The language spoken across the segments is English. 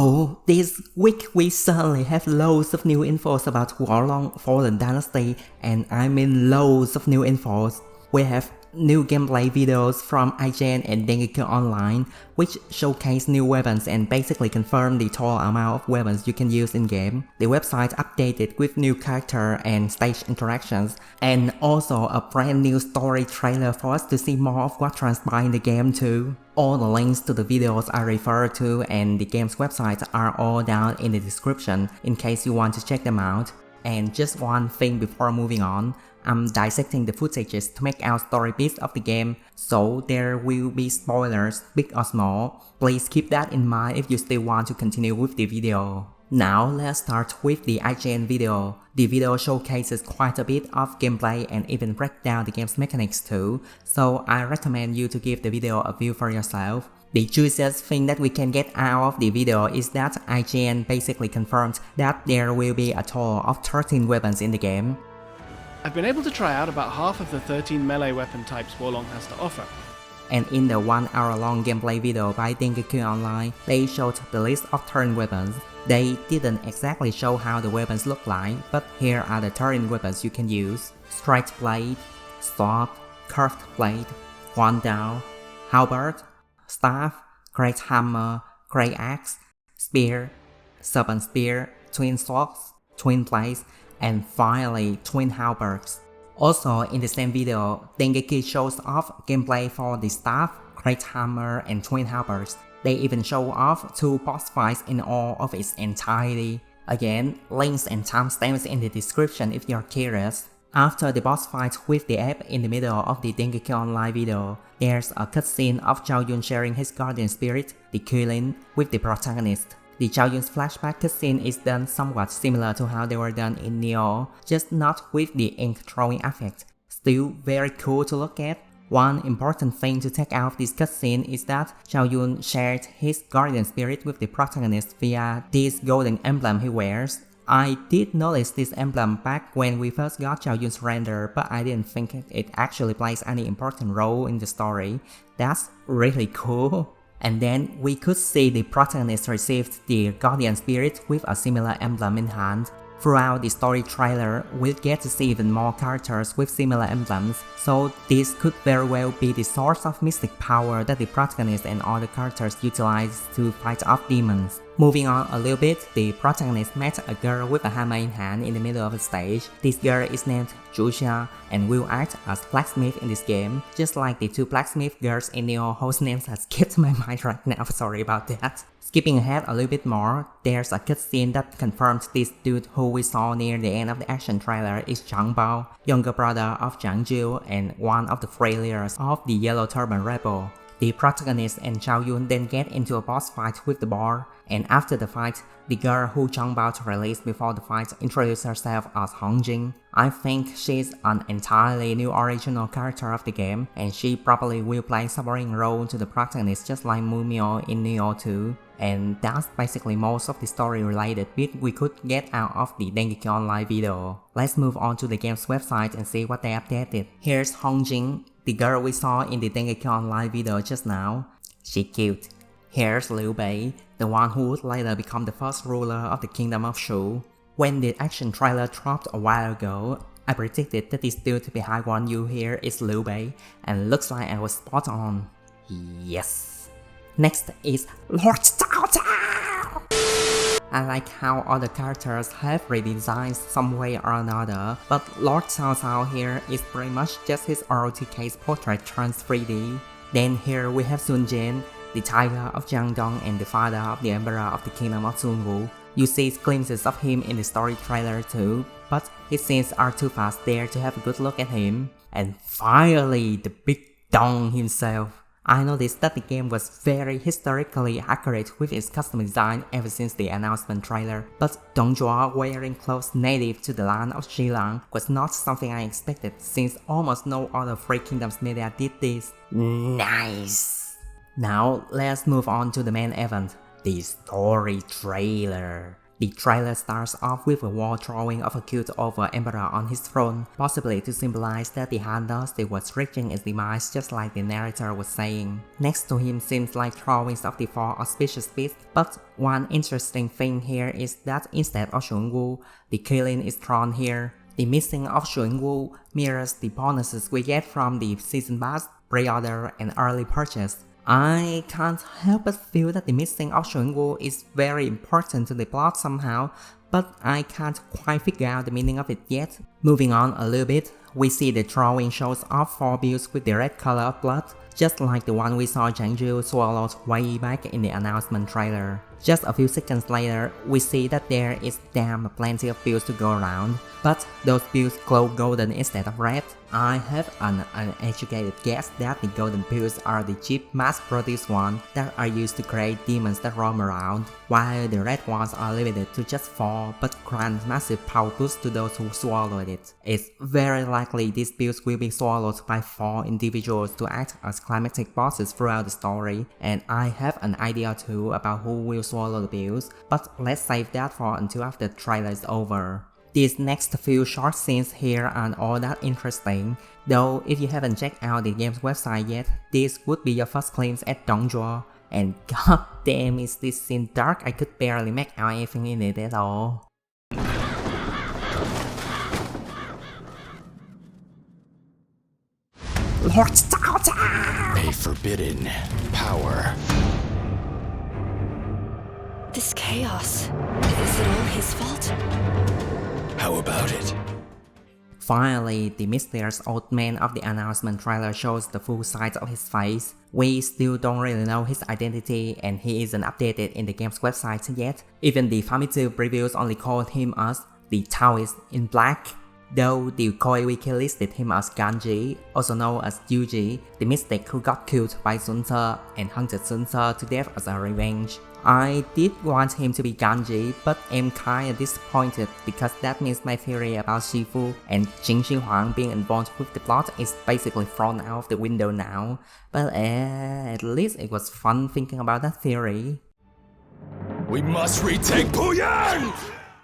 Oh, this week we certainly have loads of new infos about Warlong Fallen Dynasty, and I mean loads of new infos. We have new gameplay videos from IGN and Dengeki Online, which showcase new weapons and basically confirm the total amount of weapons you can use in-game. The website updated with new character and stage interactions, and also a brand new story trailer for us to see more of what transpired in the game too. All the links to the videos I refer to and the game's website are all down in the description in case you want to check them out. And just one thing before moving on, I'm dissecting the footages to make out story bits of the game, so there will be spoilers, big or small. Please keep that in mind if you still want to continue with the video. Now let's start with the IGN video. The video showcases quite a bit of gameplay and even break down the game's mechanics too, so I recommend you to give the video a view for yourself. The juiciest thing that we can get out of the video is that IGN basically confirmed that there will be a total of 13 weapons in the game. I've been able to try out about half of the 13 melee weapon types Warlong has to offer. And in the 1 hour long gameplay video by Dengeki Online, they showed the list of 13 weapons. They didn't exactly show how the weapons look like, but here are the 13 weapons you can use: straight blade, sword, curved blade, guandao, halberd, staff, great hammer, great axe, spear, serpent spear, twin swords, twin blades, and finally twin halberds. Also in the same video, Dengeki shows off gameplay for the staff, great hammer, and twin halberds. They even show off 2 boss fights in all of its entirety. Again, links and timestamps in the description if you're curious. After the boss fight with the ape in the middle of the Dengeki Online video, there's a cutscene of Zhao Yun sharing his guardian spirit, the Kulin, with the protagonist. The Zhao Yun's flashback cutscene is done somewhat similar to how they were done in Neo, just not with the ink drawing effect. Still very cool to look at. One important thing to take out of this cutscene is that Zhao Yun shared his guardian spirit with the protagonist via this golden emblem he wears. I did notice this emblem back when we first got Zhao Yun's render, but I didn't think it actually plays any important role in the story. That's really cool. And then we could see the protagonist received the guardian spirit with a similar emblem in hand. Throughout the story trailer, we'll get to see even more characters with similar emblems, so this could very well be the source of mystic power that the protagonist and other characters utilize to fight off demons. Moving on a little bit, the protagonist met a girl with a hammer in hand in the middle of the stage. This girl is named Juxia and will act as blacksmith in this game, just like the 2 blacksmith girls in Neo whose names have skipped my mind right now, sorry about that. Skipping ahead a little bit more, there's a cutscene that confirms this dude who we saw near the end of the action trailer is Zhang Bao, younger brother of Zhang Jiu and one of the 3 leaders of the Yellow Turban Rebel. The protagonist and Zhao Yun then get into a boss fight with the bar, and after the fight, the girl who Zhang Bao released before the fight introduced herself as Hong Jing. I think she's an entirely new original character of the game, and she probably will play a supporting role to the protagonist just like Mumio in Neo 2. And that's basically most of the story related bit we could get out of the Dengeki Online video. Let's move on to the game's website and see what they updated. Here's Hong Jing, the girl we saw in the Dengeki Online video just now. She cute. Here's Liu Bei, the one who would later become the first ruler of the Kingdom of Shu. When the action trailer dropped a while ago, I predicted that this dude behind one you here is Liu Bei, and looks like I was spot on. Yes. Next is Lord Cao Cao! I like how other characters have redesigned some way or another, but Lord Cao Cao here is pretty much just his ROTK's portrait turned 3D. Then here we have Sun Jian, the tiger of Jiangdong and the father of the emperor of the kingdom of Sunwu. You see glimpses of him in the story trailer too, but his scenes are too fast there to have a good look at him. And finally, the big Dong himself. I noticed that the game was very historically accurate with its custom design ever since the announcement trailer, but Dong Zhuo wearing clothes native to the land of Shilang was not something I expected since almost no other Three Kingdoms media did this. Nice! Now let's move on to the main event, the story trailer. The trailer starts off with a wall drawing of a cute oval emperor on his throne, possibly to symbolize that the Han Dynasty was reaching its demise just like the narrator was saying. Next to him seems like drawings of the 4 auspicious beasts, but one interesting thing here is that instead of Xuan Wu, the killing is drawn here. The missing of Xuan Wu mirrors the bonuses we get from the season pass, pre-order and early purchase. I can't help but feel that the missing of Xuan Wu is very important to the plot somehow, but I can't quite figure out the meaning of it yet. Moving on a little bit, we see the drawing shows off 4 builds with the red color of blood, just like the one we saw Jiangju swallowed way back in the announcement trailer. Just a few seconds later, we see that there is damn plenty of builds to go around, but those builds glow golden instead of red. I have an uneducated guess that the golden builds are the cheap mass-produced ones that are used to create demons that roam around, while the red ones are limited to just 4 but grant massive power boost to those who swallowed it. It's very likely these builds will be swallowed by 4 individuals to act as climactic bosses throughout the story, and I have an idea too about who will swallow the builds, but let's save that for until after the trailer is over. These next few short scenes here aren't all that interesting, though if you haven't checked out the game's website yet, this would be your first glimpse at Dongjua, and god damn is this scene dark, I could barely make out anything in it at all. Lord Cao Cao! A forbidden power. This chaos, is it all his fault? How about it? Finally, the mysterious old man of the announcement trailer shows the full size of his face. We still don't really know his identity and he isn't updated in the game's website yet. Even the Famitsu previews only called him as the Taoist in black. Though the Koei wiki listed him as Ganji, also known as Yuji, the mystic who got killed by Sun Ce and hunted Sun Ce to death as a revenge. I did want him to be Ganji, but am kinda disappointed because that means my theory about Shifu and Jing Xinhuang being involved with the plot is basically thrown out of the window now. But at least it was fun thinking about that theory. We must retake Puyang!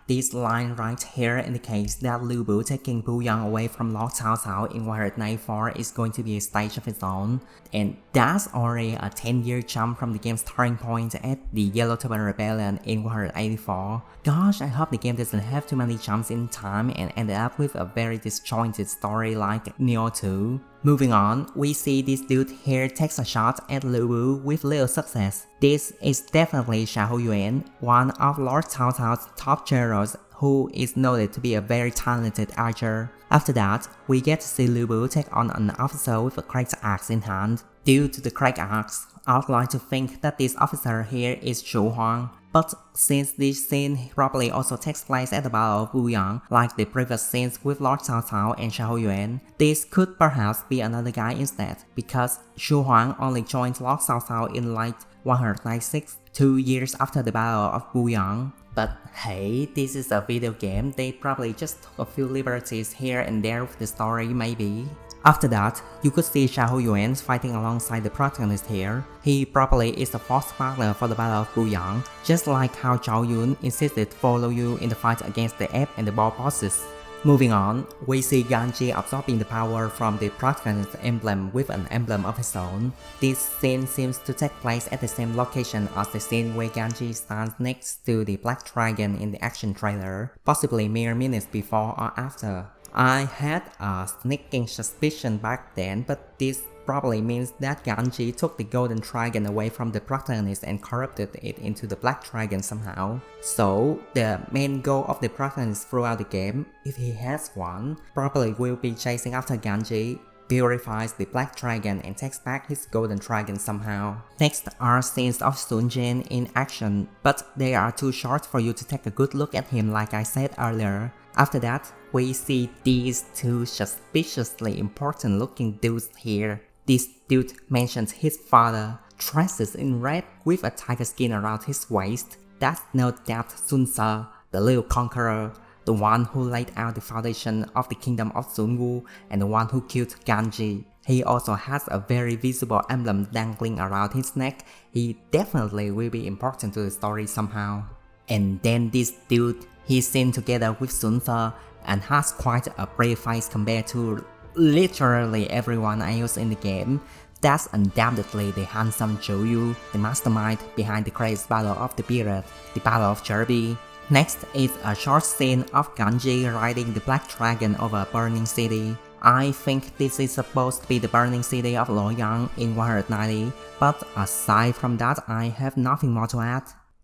This line right here indicates that Lu Bu taking Puyang away from Lord Cao Cao in 194 is going to be a stage of its own, and that's already a 10-year jump from the game's turning point at the Yellow Turban Rebellion in 184. Gosh, I hope the game doesn't have too many jumps in time and ended up with a very disjointed story like Nioh 2. Moving on, we see this dude here takes a shot at Lu Bu with little success. This is definitely Xiahou Yuan, one of Lord Cao Cao's top generals who is noted to be a very talented archer. After that, we get to see Lu Bu take on an officer with a cracked axe in hand. Due to the cracked axe, I'd like to think that this officer here is Shu Huang. But since this scene probably also takes place at the Battle of Wuyang, like the previous scenes with Lord Cao Cao and Xiahou Yuan, this could perhaps be another guy instead, because Shu Huang only joined Lord Cao Cao in like 196, 2 years after the Battle of Wuyang. But hey, this is a video game, they probably just took a few liberties here and there with the story maybe. After that, you could see Xiahou Yuan fighting alongside the protagonist here. He probably is the fourth partner for the Battle of Wuyang, just like how Zhao Yun insisted to follow you in the fight against the ape and the ball bosses. Moving on, we see Ganji absorbing the power from the protagonist's emblem with an emblem of his own. This scene seems to take place at the same location as the scene where Ganji stands next to the Black Dragon in the action trailer, possibly mere minutes before or after. I had a sneaking suspicion back then, but this probably means that Ganji took the Golden Dragon away from the protagonist and corrupted it into the Black Dragon somehow. So, the main goal of the protagonist throughout the game, if he has one, probably will be chasing after Ganji, purifies the Black Dragon and takes back his Golden Dragon somehow. Next are scenes of Sun Jian in action, but they are too short for you to take a good look at him like I said earlier. After that, we see these two suspiciously important looking dudes here. This dude mentions his father, dresses in red with a tiger skin around his waist. That's no doubt Sun Ce, the little conqueror, the one who laid out the foundation of the kingdom of Sun Wu and the one who killed Ganji. He also has a very visible emblem dangling around his neck. He definitely will be important to the story somehow. And then this dude, he's seen together with Sunfa and has quite a brave face compared to literally everyone else in the game. That's undoubtedly the handsome Joyu, the mastermind behind the crazy battle of the period, the Battle of Derby. Next is a short scene of Ganji riding the Black Dragon over a burning city. I think this is supposed to be the burning city of Luoyang in 190, but aside from that I have nothing more to add.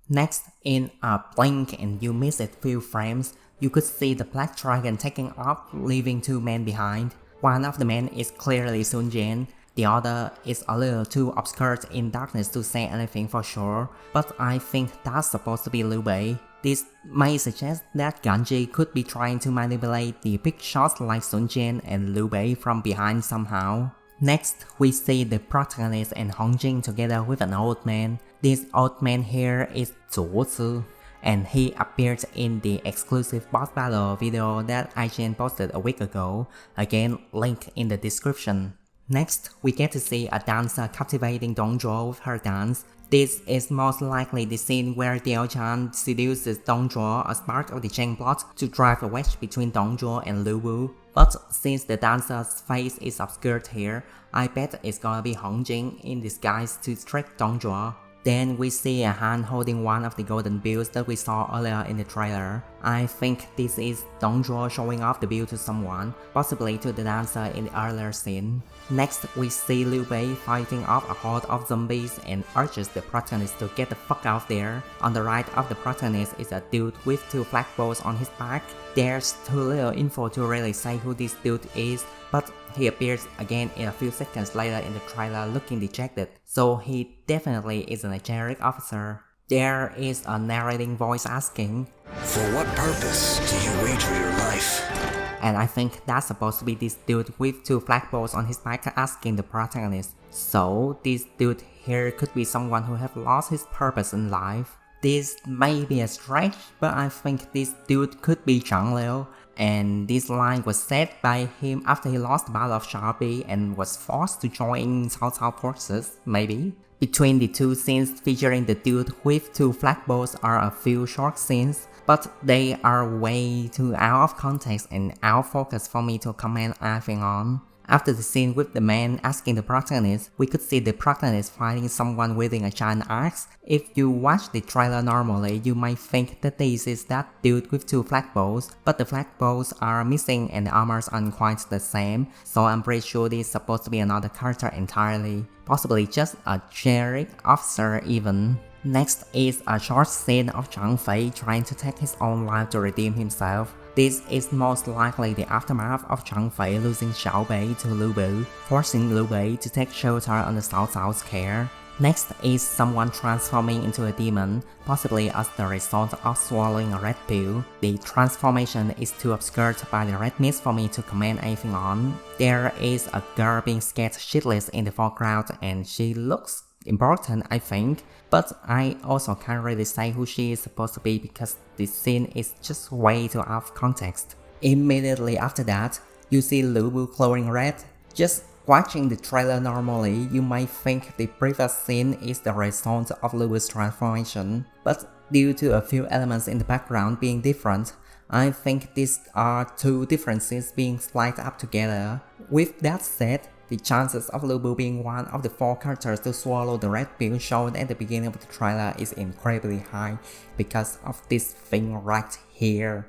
Next, in a blink and you miss it few frames, you could see the Black Dragon taking off, leaving two men behind. One of the men is clearly Sun Jian, the other is a little too obscured in darkness to say anything for sure, but I think that's supposed to be Liu Bei. This may suggest that Ganji could be trying to manipulate the big shots like Sun Jian and Liu Bei from behind somehow. Next, we see the protagonist and Hong Jing together with an old man. This old man here is Zhu Zi, and he appeared in the exclusive boss battle video that IGN posted a week ago, again link in the description. Next, we get to see a dancer captivating Dong Zhuo with her dance. This is most likely the scene where Diao Chan seduces Dong Zhuo as part of the Cheng plot to drive a wedge between Dong Zhuo and Liu Wu. But since the dancer's face is obscured here, I bet it's gonna be Hong Jing in disguise to trick Dong Zhuo. Then we see a hand holding one of the golden bills that we saw earlier in the trailer. I think this is Dong Zhuo showing off the bill to someone, possibly to the dancer in the earlier scene. Next, we see Liu Bei fighting off a horde of zombies and urges the protagonist to get the fuck out there. On the right of the protagonist is a dude with two flagpoles on his back. There's too little info to really say who this dude is, but he appears again in a few seconds later in the trailer looking dejected, so he definitely isn't a generic officer. There is a narrating voice asking, "For what purpose do you wager your life?" And I think that's supposed to be this dude with two flagpoles on his back asking the protagonist. So this dude here could be someone who have lost his purpose in life. This may be a stretch, but I think this dude could be Zhang Liu, and this line was said by him after he lost the Battle of Sharpie and was forced to join Cao Cao forces, maybe. Between the two scenes featuring the dude with two flagpoles are a few short scenes, but they are way too out of context and out of focus for me to comment anything on. After the scene with the man asking the protagonist, we could see the protagonist fighting someone wielding a giant axe. If you watch the trailer normally, you might think that this is that dude with two flagpoles, but the flagpoles are missing and the armors aren't quite the same, so I'm pretty sure this is supposed to be another character entirely, possibly just a generic officer even. Next is a short scene of Zhang Fei trying to take his own life to redeem himself. This is most likely the aftermath of Zhang Fei losing Xiao Bei to Liu Bu, forcing Liu Bei to take shelter under Cao Cao's care. Next is someone transforming into a demon, possibly as the result of swallowing a red pill. The transformation is too obscured by the red mist for me to comment anything on. There is a girl being scared shitless in the foreground and she looks important, I think, but I also can't really say who she is supposed to be because this scene is just way too out of context. Immediately after that, you see Liu Bu glowing red. Just watching the trailer normally, you might think the previous scene is the result of Liu Bu's transformation, but due to a few elements in the background being different, I think these are two different scenes being spliced up together. With that said, the chances of Liu Bu being one of the four characters to swallow the red pill shown at the beginning of the trailer is incredibly high because of this thing right here.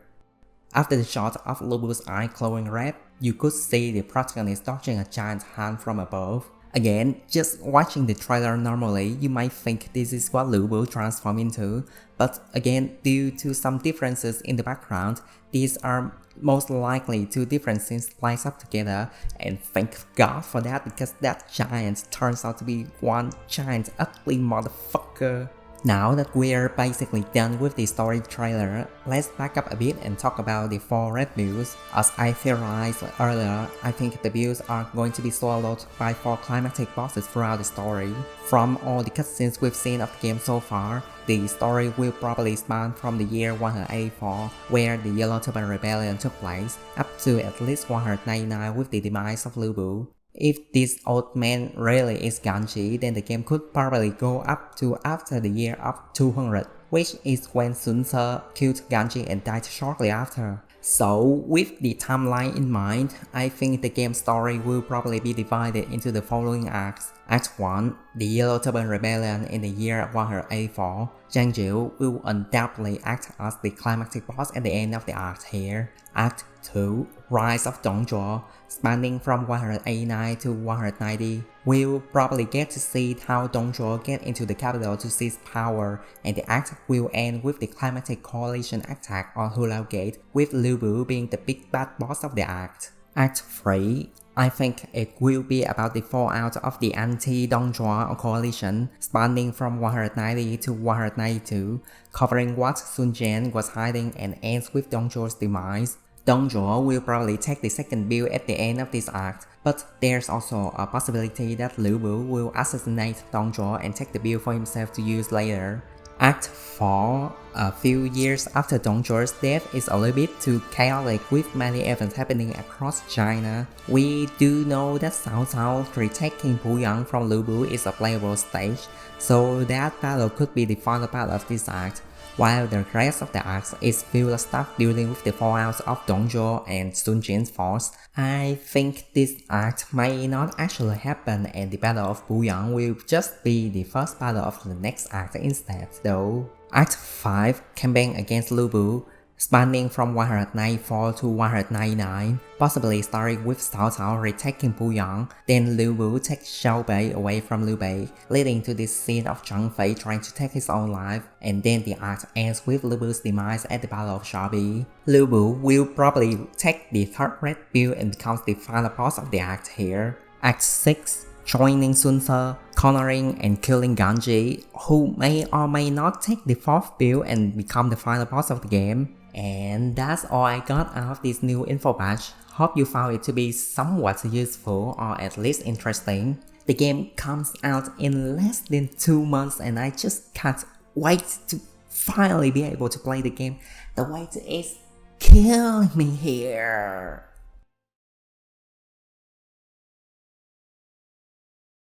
After the shot of Liu Bu's eye glowing red, you could see the protagonist dodging a giant hand from above. Again, just watching the trailer normally, you might think this is what Liu Bu transformed into, but again, due to some differences in the background, these are most likely two different scenes spliced up together, and thank God for that because that giant turns out to be one giant ugly motherfucker. Now that we're basically done with the story trailer, let's back up a bit and talk about the 4 red bills. As I theorized earlier, I think the bills are going to be swallowed by 4 climactic bosses throughout the story. From all the cutscenes we've seen of the game so far, the story will probably span from the year 184, where the Yellow Turban Rebellion took place, up to at least 199 with the demise of Liu Bu. If this old man really is Ganji, then the game could probably go up to after the year of 200. which is when Sun Ce killed Ganji and died shortly after. So, with the timeline in mind, I think the game story will probably be divided into the following acts. Act 1, the Yellow Turban Rebellion in the year 184. Zhang Jiu will undoubtedly act as the climactic boss at the end of the act here. Act 2, Rise of Dongzhuo, spanning from 189 to 190. We'll probably get to see how Dongzhuo get into the capital to seize power, and the act will end with the climactic coalition attack on Hulao Gate, with Liu Bu being the big bad boss of the act. Act 3, I think it will be about the fallout of the anti-Dongzhuo coalition, spanning from 190 to 192, covering what Sun Jian was hiding and ends with Dongzhuo's demise. Dongzhuo will probably take the second build at the end of this act, but there's also a possibility that Liu Bu will assassinate Dongzhuo and take the build for himself to use later. Act 4, a few years after Dongzhuo's death, is a little bit too chaotic with many events happening across China. We do know that Cao Cao retaking Puyang from Liu Bu is a playable stage, so that battle could be the final part of this act, while the rest of the acts is filled stuff dealing with the fallout of Dongzhuo and Sun Jian's force. I think this act may not actually happen and the Battle of Puyang will just be the first battle of the next act instead though. Act 5, Campaign against Liu Bu, spanning from 194 to 199, possibly starting with Cao Cao retaking Puyang, then Liu Bu takes Xiao Bei away from Liu Bei, leading to this scene of Zhang Fei trying to take his own life, and then the act ends with Liu Bu's demise at the Battle of Shabi. Liu Bu will probably take the third red build and becomes the final boss of the act here. Act 6, joining Sun Ce, cornering and killing Ganji, who may or may not take the fourth build and become the final boss of the game. And that's all I got out of this new info patch. Hope you found it to be somewhat useful or at least interesting. The game comes out in less than 2 months and I just can't wait to finally be able to play the game. The wait is killing me here.